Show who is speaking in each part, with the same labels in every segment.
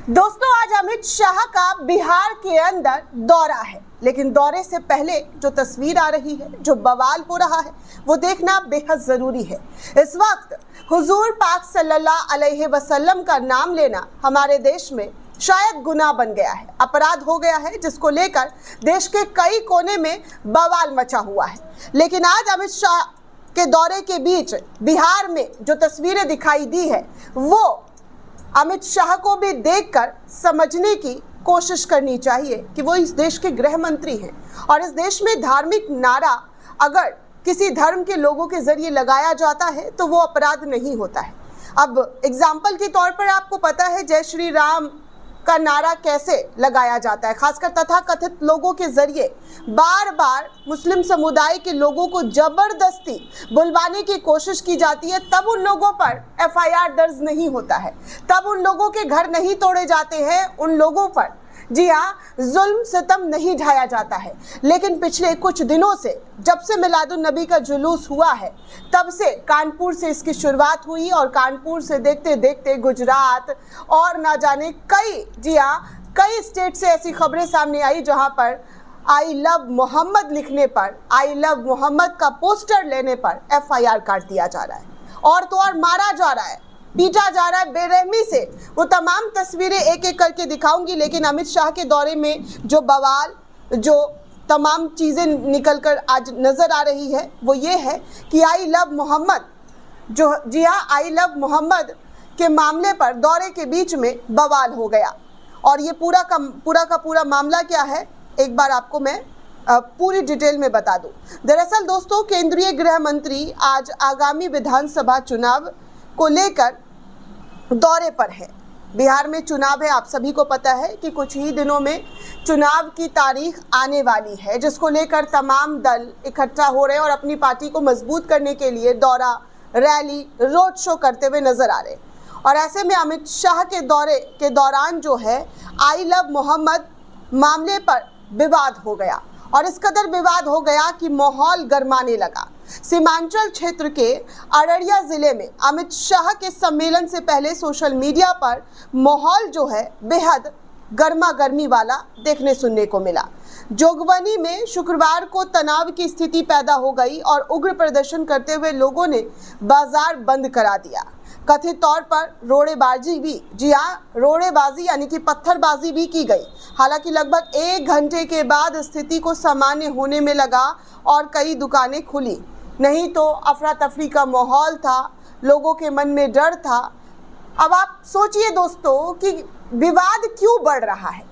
Speaker 1: दोस्तों, आज अमित शाह का बिहार के अंदर दौरा है, लेकिन दौरे से पहले जो तस्वीर आ रही है, जो बवाल हो रहा है, वो देखना बेहद जरूरी है। इस वक्त हुजूर पाक सल्लल्लाहु अलैहि वसल्लम का नाम लेना हमारे देश में शायद गुनाह बन गया है, अपराध हो गया है, जिसको लेकर देश के कई कोने में बवाल मचा हुआ है। लेकिन आज अमित शाह के दौरे के बीच बिहार में जो तस्वीरें दिखाई दी है, वो अमित शाह को भी देखकर समझने की कोशिश करनी चाहिए कि वो इस देश के गृह मंत्री हैं और इस देश में धार्मिक नारा अगर किसी धर्म के लोगों के जरिए लगाया जाता है तो वो अपराध नहीं होता है। अब एग्जाम्पल के तौर पर आपको पता है जय श्री राम का नारा कैसे लगाया जाता है, खासकर तथाकथित लोगों के जरिए बार बार मुस्लिम समुदाय के लोगों को जबरदस्ती बुलवाने की कोशिश की जाती है। तब उन लोगों पर एफआईआर दर्ज नहीं होता है, तब उन लोगों के घर नहीं तोड़े जाते हैं, उन लोगों पर जी हाँ जुल्म सितम नहीं ढाया जाता है। लेकिन पिछले कुछ दिनों से जब से मिलादुन नबी का जुलूस हुआ है, तब से कानपुर से इसकी शुरुआत हुई और कानपुर से देखते देखते गुजरात और ना जाने कई स्टेट से ऐसी खबरें सामने आई जहां पर आई लव मोहम्मद लिखने पर, आई लव मोहम्मद का पोस्टर लेने पर एफआईआर काट दिया जा रहा है और तो और मारा जा रहा है, पीटा जा रहा है बेरहमी से। वो तमाम तस्वीरें एक एक करके दिखाऊंगी, लेकिन अमित शाह के दौरे में जो बवाल, जो तमाम चीज़ें निकल कर आज नज़र आ रही है, वो ये है कि आई लव मोहम्मद, जो जी हाँ आई लव मोहम्मद के मामले पर दौरे के बीच में बवाल हो गया। और ये पूरा का पूरा मामला क्या है, एक बार आपको मैं पूरी डिटेल में बता दूं। दरअसल दोस्तों, केंद्रीय गृह मंत्री आज आगामी विधानसभा चुनाव को लेकर दौरे पर है। बिहार में चुनाव है, आप सभी को पता है कि कुछ ही दिनों में चुनाव की तारीख आने वाली है, जिसको लेकर तमाम दल इकट्ठा हो रहे हैं और अपनी पार्टी को मजबूत करने के लिए दौरा, रैली, रोड शो करते हुए नजर आ रहे हैं। और ऐसे में अमित शाह के दौरे के दौरान जो है आई लव मोहम्मद मामले पर विवाद हो गया और इस कदर विवाद हो गया कि माहौल गर्माने लगा। सीमांचल क्षेत्र के अररिया जिले में अमित शाह के सम्मेलन से पहले सोशल मीडिया पर माहौल जो है बेहद गर्मा गर्मी वाला देखने सुनने को मिला। जोगबनी में शुक्रवार को तनाव की स्थिति पैदा हो गई और उग्र प्रदर्शन करते हुए लोगों ने बाजार बंद करा दिया। कथित तौर पर रोड़ेबाजी भी, जी हाँ रोड़ेबाजी यानी कि पत्थरबाजी भी की गई। हालांकि लगभग 1 घंटे के बाद स्थिति को सामान्य होने में लगा और कई दुकानें खुली, नहीं तो अफरा तफरी का माहौल था, लोगों के मन में डर था। अब आप सोचिए दोस्तों कि विवाद क्यों बढ़ रहा है,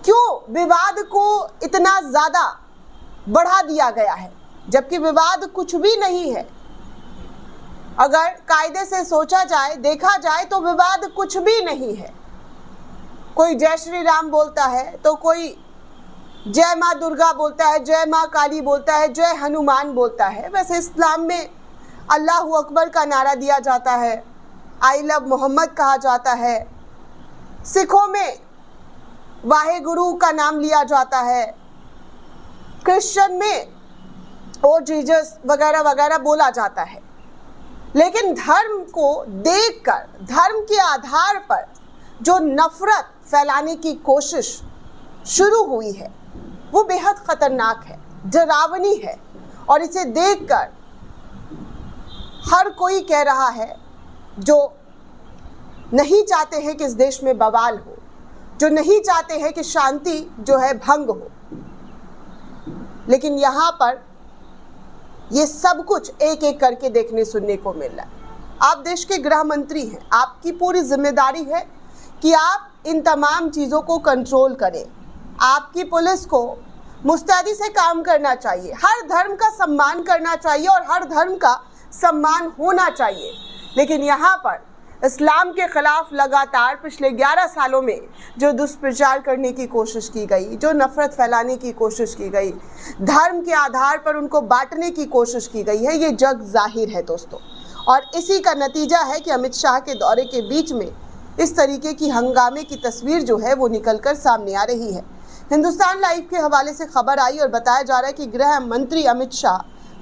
Speaker 1: क्यों विवाद को इतना ज़्यादा बढ़ा दिया गया है, जबकि विवाद कुछ भी नहीं है। अगर कायदे से सोचा जाए, देखा जाए तो विवाद कुछ भी नहीं है। कोई जय श्री राम बोलता है तो कोई जय माँ दुर्गा बोलता है, जय माँ काली बोलता है, जय हनुमान बोलता है। वैसे इस्लाम में अल्लाहू अकबर का नारा दिया जाता है, आई लव मोहम्मद कहा जाता है। सिखों में वाहे गुरु का नाम लिया जाता है, क्रिश्चियन में ओ जीसस वगैरह वगैरह बोला जाता है। लेकिन धर्म को देखकर, धर्म के आधार पर जो नफरत फैलाने की कोशिश शुरू हुई है, वो बेहद खतरनाक है, डरावनी है। और इसे देखकर हर कोई कह रहा है जो नहीं चाहते हैं कि इस देश में बवाल हो, जो नहीं चाहते हैं कि शांति जो है भंग हो। लेकिन यहाँ पर ये सब कुछ एक एक करके देखने सुनने को मिल रहा है। आप देश के गृह मंत्री हैं, आपकी पूरी जिम्मेदारी है कि आप इन तमाम चीज़ों को कंट्रोल करें। आपकी पुलिस को मुस्तैदी से काम करना चाहिए, हर धर्म का सम्मान करना चाहिए और हर धर्म का सम्मान होना चाहिए। लेकिन यहाँ पर इस्लाम के खिलाफ लगातार पिछले 11 सालों में जो दुष्प्रचार करने की कोशिश की गई, जो नफरत फैलाने की कोशिश की गई, धर्म के आधार पर उनको बांटने की कोशिश की गई है, ये जग जाहिर है दोस्तों। और इसी का नतीजा है कि अमित शाह के दौरे के बीच में इस तरीके की हंगामे की तस्वीर जो है वो निकल कर सामने आ रही है। हिंदुस्तान लाइव के हवाले से खबर आई और बताया जा रहा है कि गृह मंत्री अमित शाह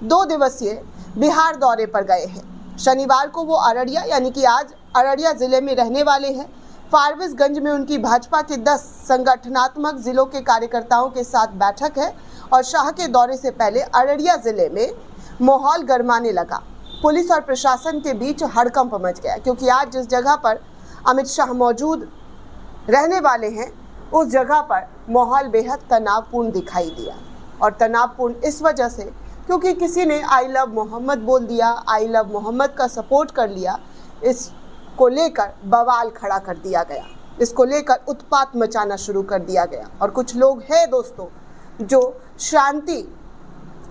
Speaker 1: 2 दिवसीय बिहार दौरे पर गए हैं। शनिवार को वो अररिया यानी कि आज अररिया ज़िले में रहने वाले हैं। फारबिसगंज में उनकी भाजपा के 10 संगठनात्मक जिलों के कार्यकर्ताओं के साथ बैठक है और शाह के दौरे से पहले अररिया जिले में माहौल गरमाने लगा। पुलिस और प्रशासन के बीच हड़कंप मच गया, क्योंकि आज जिस जगह पर अमित शाह मौजूद रहने वाले हैं उस जगह पर माहौल बेहद तनावपूर्ण दिखाई दिया। और तनावपूर्ण इस वजह से क्योंकि किसी ने आई लव मोहम्मद बोल दिया, आई लव मोहम्मद का सपोर्ट कर लिया। इसको लेकर बवाल खड़ा कर दिया गया, इसको लेकर उत्पात मचाना शुरू कर दिया गया। और कुछ लोग हैं दोस्तों जो शांति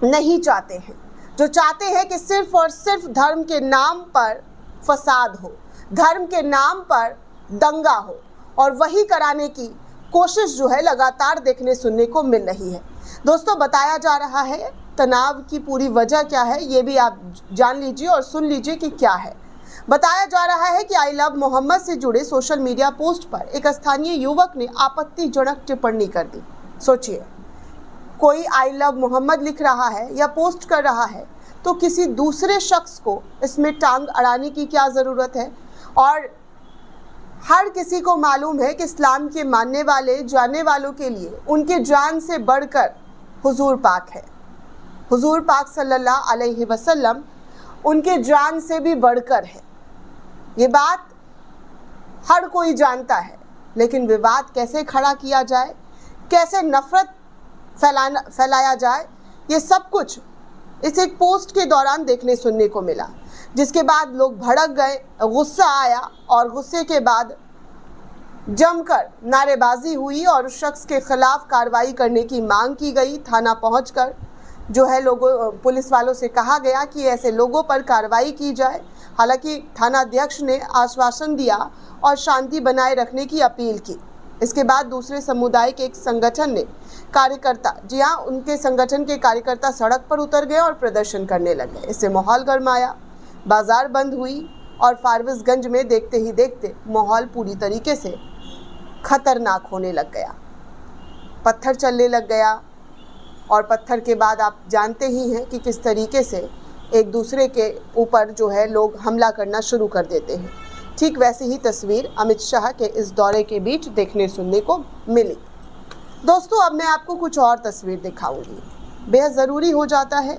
Speaker 1: नहीं चाहते हैं, जो चाहते हैं कि सिर्फ और सिर्फ धर्म के नाम पर फसाद हो, धर्म के नाम पर दंगा हो, और वही कराने की कोशिश जो है लगातार देखने सुनने को मिल रही है। दोस्तों, बताया जा रहा है तनाव की पूरी वजह क्या है, ये भी आप जान लीजिए और सुन लीजिए कि क्या है। बताया जा रहा है कि आई लव मोहम्मद से जुड़े सोशल मीडिया पोस्ट पर एक स्थानीय युवक ने आपत्तिजनक टिप्पणी कर दी। सोचिए, कोई आई लव मोहम्मद लिख रहा है या पोस्ट कर रहा है तो किसी दूसरे शख्स को इसमें टांग अड़ाने की क्या ज़रूरत है। और हर किसी को मालूम है कि इस्लाम के मानने वाले जानने वालों के लिए उनके जान से बढ़कर हुजूर पाक है। हुजूर पाक सल्लल्लाहु अलैहि वसल्लम उनके जान से भी बढ़कर है। ये बात हर कोई जानता है, लेकिन विवाद कैसे खड़ा किया जाए, कैसे नफरत फैलाया जाए, ये सब कुछ इस एक पोस्ट के दौरान देखने सुनने को मिला। जिसके बाद लोग भड़क गए, गुस्सा आया और गुस्से के बाद जमकर नारेबाजी हुई और उस शख्स के खिलाफ कार्रवाई करने की मांग की गई। थाना पहुंचकर जो है लोगों पुलिस वालों से कहा गया कि ऐसे लोगों पर कार्रवाई की जाए। हालांकि थानाध्यक्ष ने आश्वासन दिया और शांति बनाए रखने की अपील की। इसके बाद दूसरे समुदाय के एक संगठन ने कार्यकर्ता, जी हाँ, उनके संगठन के कार्यकर्ता सड़क पर उतर गए और प्रदर्शन करने लगे। इससे माहौल गरमाया, बाजार बंद हुई और फारबिसगंज में देखते ही देखते माहौल पूरी तरीके से खतरनाक होने लग गया। पत्थर चलने लग गया और पत्थर के बाद आप जानते ही हैं कि किस तरीके से एक दूसरे के ऊपर जो है लोग हमला करना शुरू कर देते हैं। ठीक वैसी ही तस्वीर अमित शाह के इस दौरे के बीच देखने सुनने को मिली। दोस्तों, अब मैं आपको कुछ और तस्वीर दिखाऊंगी। बेहद ज़रूरी हो जाता है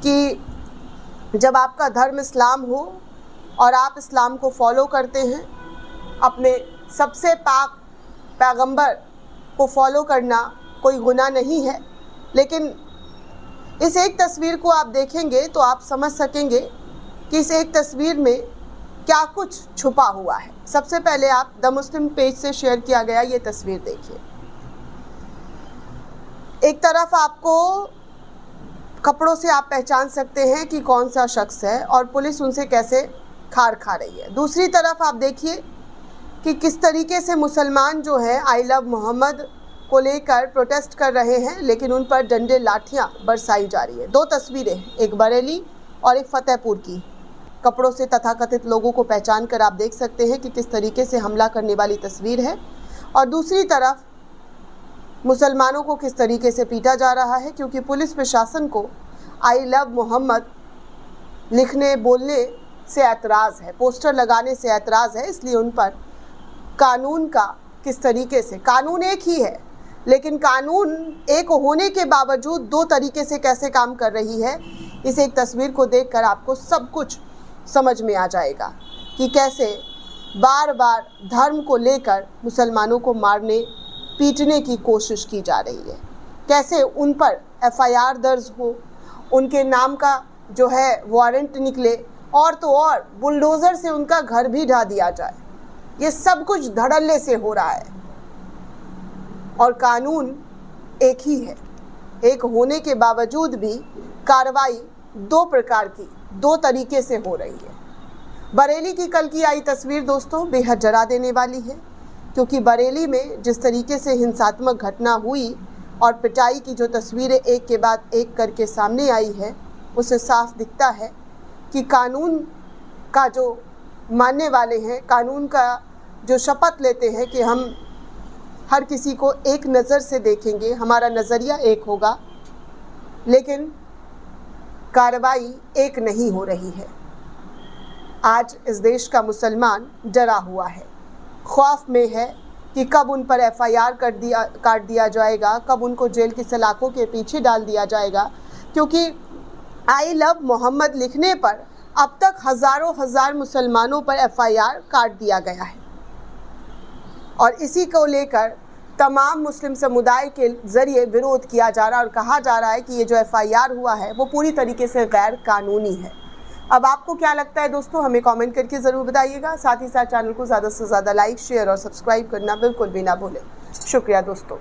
Speaker 1: कि जब आपका धर्म इस्लाम हो और आप इस्लाम को फॉलो करते हैं, अपने सबसे पाक पैगंबर को फॉलो करना कोई गुनाह नहीं है। लेकिन इस एक तस्वीर को आप देखेंगे तो आप समझ सकेंगे कि इस एक तस्वीर में क्या कुछ छुपा हुआ है। सबसे पहले आप द मुस्लिम पेज से शेयर किया गया ये तस्वीर देखिए। एक तरफ आपको कपड़ों से आप पहचान सकते हैं कि कौन सा शख्स है और पुलिस उनसे कैसे खार खा रही है। दूसरी तरफ आप देखिए कि किस तरीके से मुसलमान जो है आई लव मोहम्मद को लेकर प्रोटेस्ट कर रहे हैं, लेकिन उन पर डंडे लाठियां बरसाई जा रही है। दो तस्वीरें हैं, एक बरेली और एक फतेहपुर की। कपड़ों से तथाकथित लोगों को पहचान कर आप देख सकते हैं कि किस तरीके से हमला करने वाली तस्वीर है, और दूसरी तरफ मुसलमानों को किस तरीके से पीटा जा रहा है, क्योंकि पुलिस प्रशासन को आई लव मोहम्मद लिखने बोलने से ऐतराज़ है, पोस्टर लगाने से ऐतराज़ है। इसलिए उन पर कानून का किस तरीके से, कानून एक ही है लेकिन कानून एक होने के बावजूद दो तरीके से कैसे काम कर रही है, इस एक तस्वीर को देखकर आपको सब कुछ समझ में आ जाएगा कि कैसे बार बार धर्म को लेकर मुसलमानों को मारने पीटने की कोशिश की जा रही है, कैसे उन पर FIR दर्ज हो, उनके नाम का जो है वारंट निकले, और तो और बुलडोज़र से उनका घर भी ढा दिया जाए। ये सब कुछ धड़ल्ले से हो रहा है और कानून एक ही है। एक होने के बावजूद भी कार्रवाई दो प्रकार की, दो तरीके से हो रही है। बरेली की कल की आई तस्वीर दोस्तों बेहद डरा देने वाली है, क्योंकि बरेली में जिस तरीके से हिंसात्मक घटना हुई और पिटाई की जो तस्वीरें एक के बाद एक करके सामने आई है, उससे साफ दिखता है कि कानून का जो मानने वाले हैं, कानून का जो शपथ लेते हैं कि हम हर किसी को एक नज़र से देखेंगे, हमारा नज़रिया एक होगा, लेकिन कार्रवाई एक नहीं हो रही है। आज इस देश का मुसलमान डरा हुआ है। खौफ में है कि कब उन पर FIR काट दिया जाएगा, कब उनको जेल की सलाखों के पीछे डाल दिया जाएगा, क्योंकि आई लव मोहम्मद लिखने पर अब तक हज़ारों हजार मुसलमानों पर FIR काट दिया गया है। और इसी को लेकर तमाम मुस्लिम समुदाय के ज़रिए विरोध किया जा रहा है और कहा जा रहा है कि ये जो FIR हुआ है वो पूरी तरीके से गैर कानूनी है। अब आपको क्या लगता है दोस्तों, हमें कमेंट करके ज़रूर बताइएगा। साथ ही साथ चैनल को ज़्यादा से ज़्यादा लाइक, शेयर और सब्सक्राइब करना बिल्कुल भी ना भूलें। शुक्रिया दोस्तों।